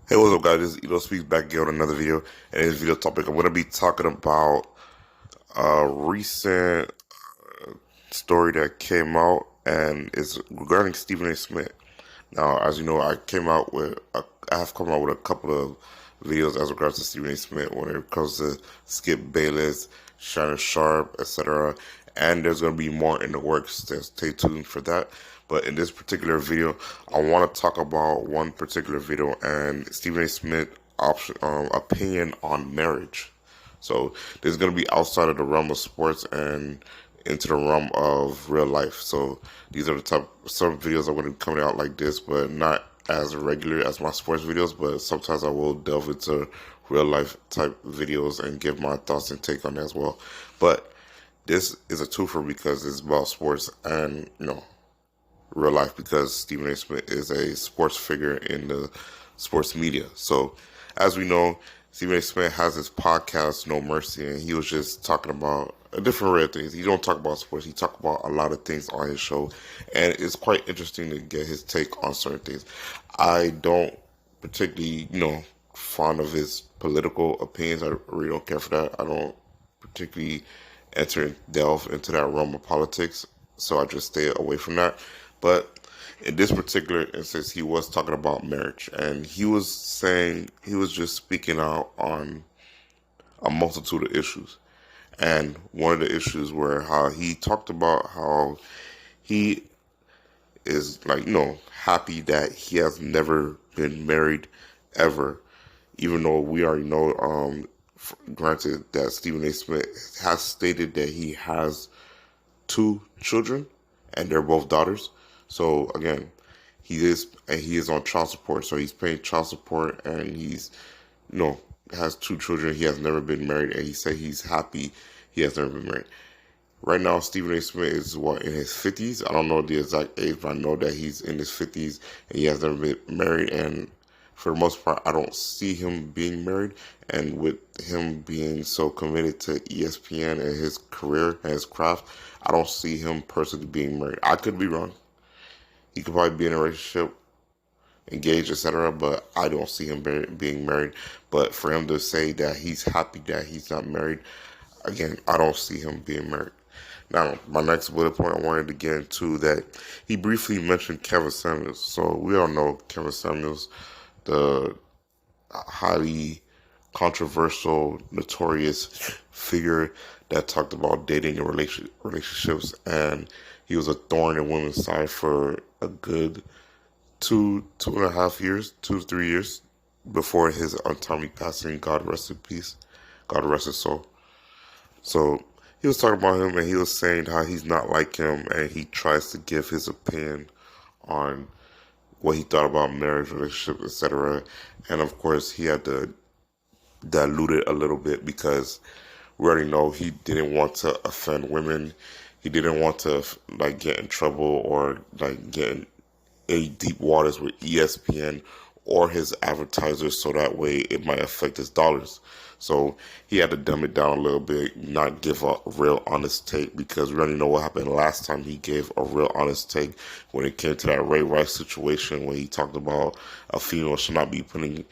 Hey, what's up, guys? This is Ito Speaks back again on another video. And in this video topic, I'm going to be talking about a recent story that came out, and it's regarding Stephen A. Smith. Now, as you know, I have come out with a couple of videos as regards to Stephen A. Smith when it comes to Skip Bayless, Shannon Sharp, etc. And there's going to be more in the works, so stay tuned for that. But in this particular video, I want to talk about one particular video and Stephen A. Smith opinion on marriage. So this is going to be outside of the realm of sports and into the realm of real life. So these are the type some videos are going to be coming out like this, but not as regular as my sports videos. But sometimes I will delve into real life type videos and give my thoughts and take on that as well. But this is a twofer because it's about sports and real life because Stephen A. Smith is a sports figure in the sports media. So, as we know, Stephen A. Smith has his podcast, No Mercy, and he was just talking about a different array of things. He don't talk about sports. He talk about a lot of things on his show, and it's quite interesting to get his take on certain things. I don't particularly, fond of his political opinions. I really don't care for that. I don't particularly delve into that realm of politics, so I just stay away from that. But in this particular instance, he was talking about marriage, and he was just speaking out on a multitude of issues. And one of the issues were how he talked about how he is happy that he has never been married ever, even though we already know, granted, that Stephen A. Smith has stated that he has two children and they're both daughters. So again, he is on child support, so he's paying child support, and he's has two children. He has never been married, and he said he's happy he has never been married. Right now, Stephen A. Smith is in his 50s. I don't know the exact age, but I know that he's in his 50s and he has never been married. And for the most part, I don't see him being married. And with him being so committed to ESPN and his career and his craft, I don't see him personally being married. I could be wrong. He could probably be in a relationship, engaged, etc. But I don't see him being married. But for him to say that he's happy that he's not married, again, I don't see him being married. Now, my next bullet point I wanted to get into that he briefly mentioned Kevin Samuels. So we all know Kevin Samuels, the highly controversial, notorious figure that talked about dating and relationships, and he was a thorn in women's side for a good 2.5 years, 2 3 years before his untimely passing. God rest in peace. God rest his soul. So he was talking about him, and he was saying how he's not like him, and he tries to give his opinion on what he thought about marriage, relationships, etc. And of course, he had to dilute it a little bit because we already know he didn't want to offend women. He didn't want to get in trouble or get in any deep waters with ESPN or his advertisers, so that way it might affect his dollars. So he had to dumb it down a little bit, not give a real honest take, because we already know what happened last time he gave a real honest take when it came to that Ray Rice situation, when he talked about a female should not be putting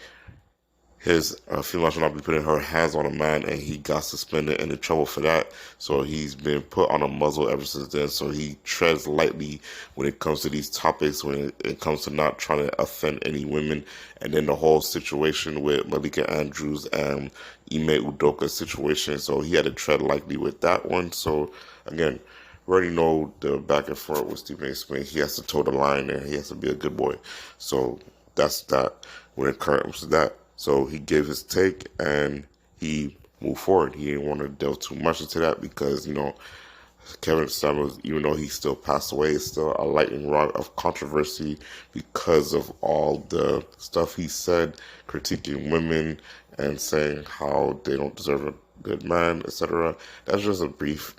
his female should not be putting her hands on a man, and he got suspended and in trouble for that. So he's been put on a muzzle ever since then. So he treads lightly when it comes to these topics, when it comes to not trying to offend any women. And then the whole situation with Malika Andrews and Ime Udoka situation. So he had to tread lightly with that one. So again, we already know the back and forth with Stephen A. Smith. He has to toe the line and he has to be a good boy. So that's that when it comes to that. So he gave his take and he moved forward. He didn't want to delve too much into that because, Kevin Samuels, even though he still passed away, is still a lightning rod of controversy because of all the stuff he said, critiquing women and saying how they don't deserve a good man, etc. That's just a brief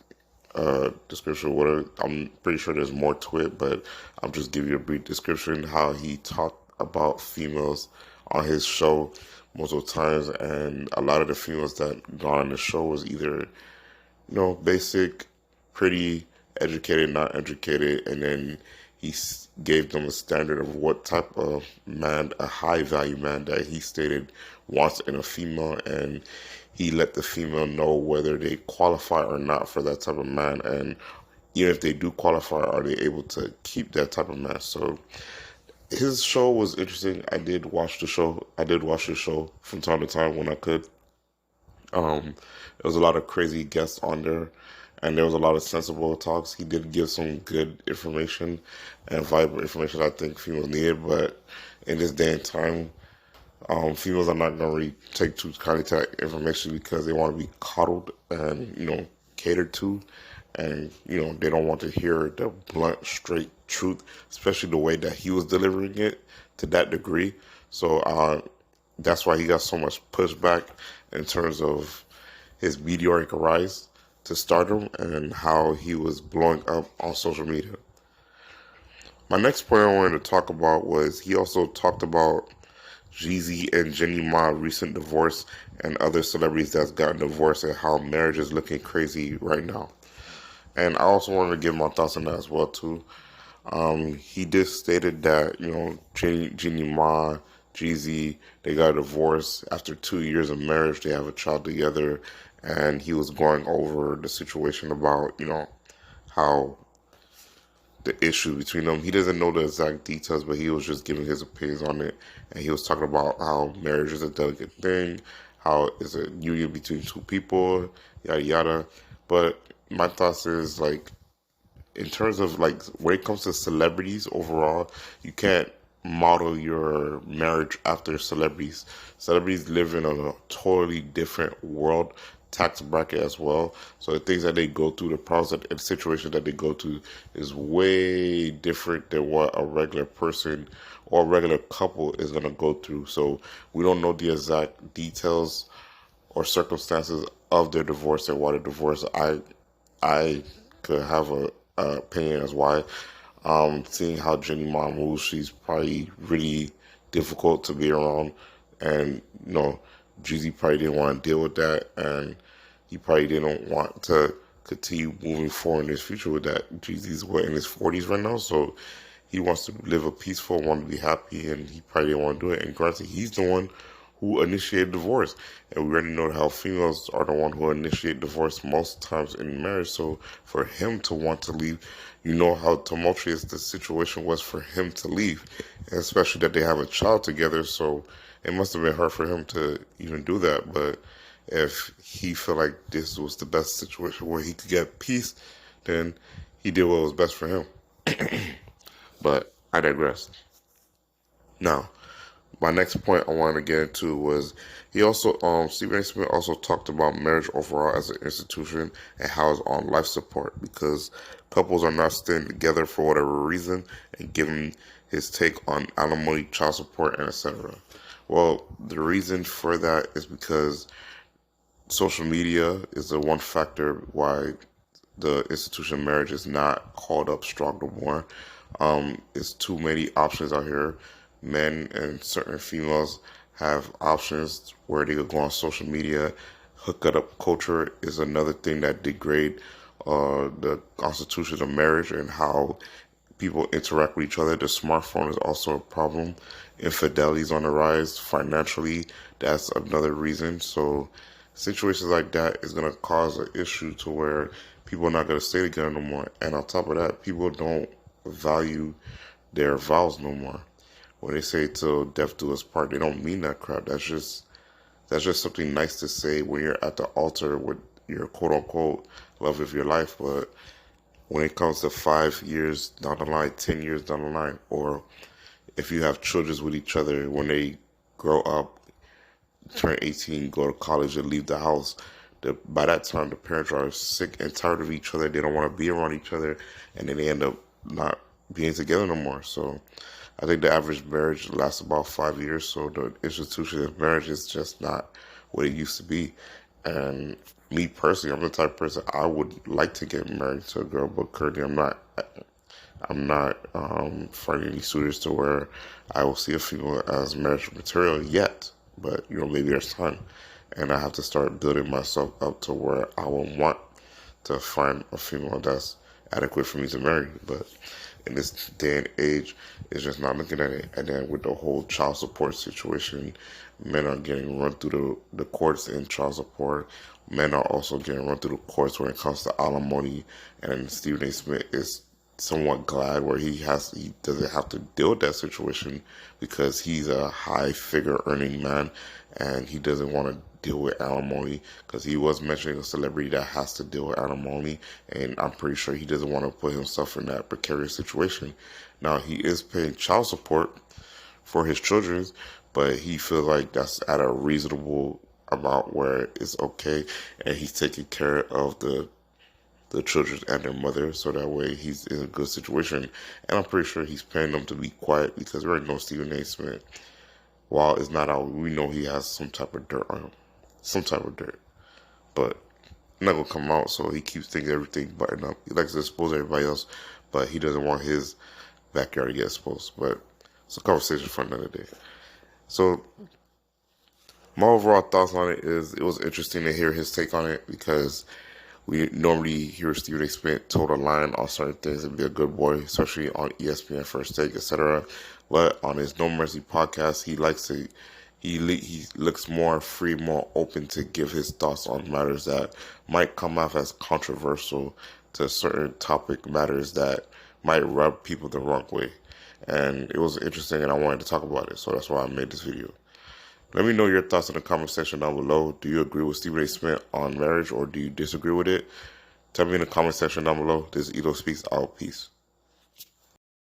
description. I'm pretty sure there's more to it, but I'm just giving you a brief description how he talked about females on his show multiple times, and a lot of the females that got on the show was either basic, pretty, educated, not educated, and then gave them a standard of what type of man, a high value man that he stated wants in a female, and he let the female know whether they qualify or not for that type of man, and even if they do qualify, are they able to keep that type of man? So his show was interesting. I did watch the show. I did watch the show from time to time when I could. There was a lot of crazy guests on there, and there was a lot of sensible talks. He did give some good information and valuable information I think females needed, but in this day and time, females are not going to really take too kindly to that information because they want to be coddled and, catered to. And, they don't want to hear the blunt, straight truth, especially the way that he was delivering it to that degree. So that's why he got so much pushback in terms of his meteoric rise to stardom and how he was blowing up on social media. My next point I wanted to talk about was he also talked about Jeezy and Jenny Ma's recent divorce and other celebrities that's gotten divorced and how marriage is looking crazy right now. And I also wanted to give my thoughts on that as well too. He did stated that Jenny Ma, Jeezy, they got a divorce after 2 years of marriage. They have a child together, and he was going over the situation about how the issue between them. He doesn't know the exact details, but he was just giving his opinions on it, and he was talking about how marriage is a delicate thing, how it's a union between two people, yada yada. But my thoughts is in terms of when it comes to celebrities overall, you can't model your marriage after celebrities. Celebrities live in a totally different world, tax bracket as well. So the things that they go through, the problems and situations that they go to is way different than what a regular person or a regular couple is gonna go through. So we don't know the exact details or circumstances of their divorce and why the divorce. I could have a opinion as why. Seeing how Jenny Ma moves, she's probably really difficult to be around, and Jeezy probably didn't want to deal with that, and he probably didn't want to continue moving forward in his future with that. Jeezy's in his 40s right now, so he wants to live a peaceful, want to be happy, and he probably didn't want to do it. And granted, he's the one who initiated divorce, and we already know how females are the one who initiate divorce most times in marriage. So for him to want to leave, how tumultuous the situation was for him to leave, and especially that they have a child together. So it must have been hard for him to even do that. But if he felt like this was the best situation where he could get peace, then he did what was best for him. But I digress. Now, my next point I wanted to get into was he also Stephen A. Smith also talked about marriage overall as an institution and how it's on life support because couples are not staying together for whatever reason, and giving his take on alimony, child support, and etc. Well, the reason for that is because social media is the one factor why the institution of marriage is not called up strong no more. It's too many options out here. Men and certain females have options where they could go on social media. Hookup culture is another thing that degrade the constitution of marriage and how people interact with each other. The smartphone is also a problem. Infidelity is on the rise financially. That's another reason. So situations like that is going to cause an issue to where people are not going to stay together no more. And on top of that, people don't value their vows no more. When they say till death do us part, they don't mean that crap. That's just something nice to say when you're at the altar with your quote unquote love of your life. But when it comes to 5 years down the line, 10 years down the line, or if you have children with each other, when they grow up, turn 18, go to college, and leave the house, by that time the parents are sick and tired of each other. They don't want to be around each other, and then they end up not being together no more. So I think the average marriage lasts about 5 years. So the institution of marriage is just not what it used to be. And me personally, I'm the type of person I would like to get married to a girl, but currently I'm not finding any suitors to where I will see a female as marriage material yet. But maybe there's time, and I have to start building myself up to where I will want to find a female that's adequate for me to marry. But in this day and age is just not looking at it. And then with the whole child support situation, men are getting run through the courts in child support. Men are also getting run through the courts when it comes to alimony. And Stephen A. Smith is somewhat glad where he doesn't have to deal with that situation because he's a high figure earning man and he doesn't want to deal with alimony because he was mentioning a celebrity that has to deal with alimony, and I'm pretty sure he doesn't want to put himself in that precarious situation. Now he is paying child support for his children, but he feels like that's at a reasonable amount where it's okay, and he's taking care of the children and their mother, so that way he's in a good situation. And I'm pretty sure he's paying them to be quiet because we already know Stephen A. Smith, while it's not out, we know he has some type of dirt on him. Some type of dirt. But not gonna come out, so he keeps thinking everything buttoned up. He likes to expose everybody else, but he doesn't want his backyard to get exposed. But it's a conversation for another day. So my overall thoughts on it is it was interesting to hear his take on it because we normally hear Stephen A. Smith told a line on certain things and be a good boy, especially on ESPN First Take, etc. But on his No Mercy podcast, he likes to he looks more free, more open to give his thoughts on matters that might come off as controversial to certain topic matters that might rub people the wrong way. And it was interesting, and I wanted to talk about it, so that's why I made this video. Let me know your thoughts in the comment section down below. Do you agree with Stephen A. Smith on marriage or do you disagree with it? Tell me in the comment section down below. This is Elo Speaks out. Peace.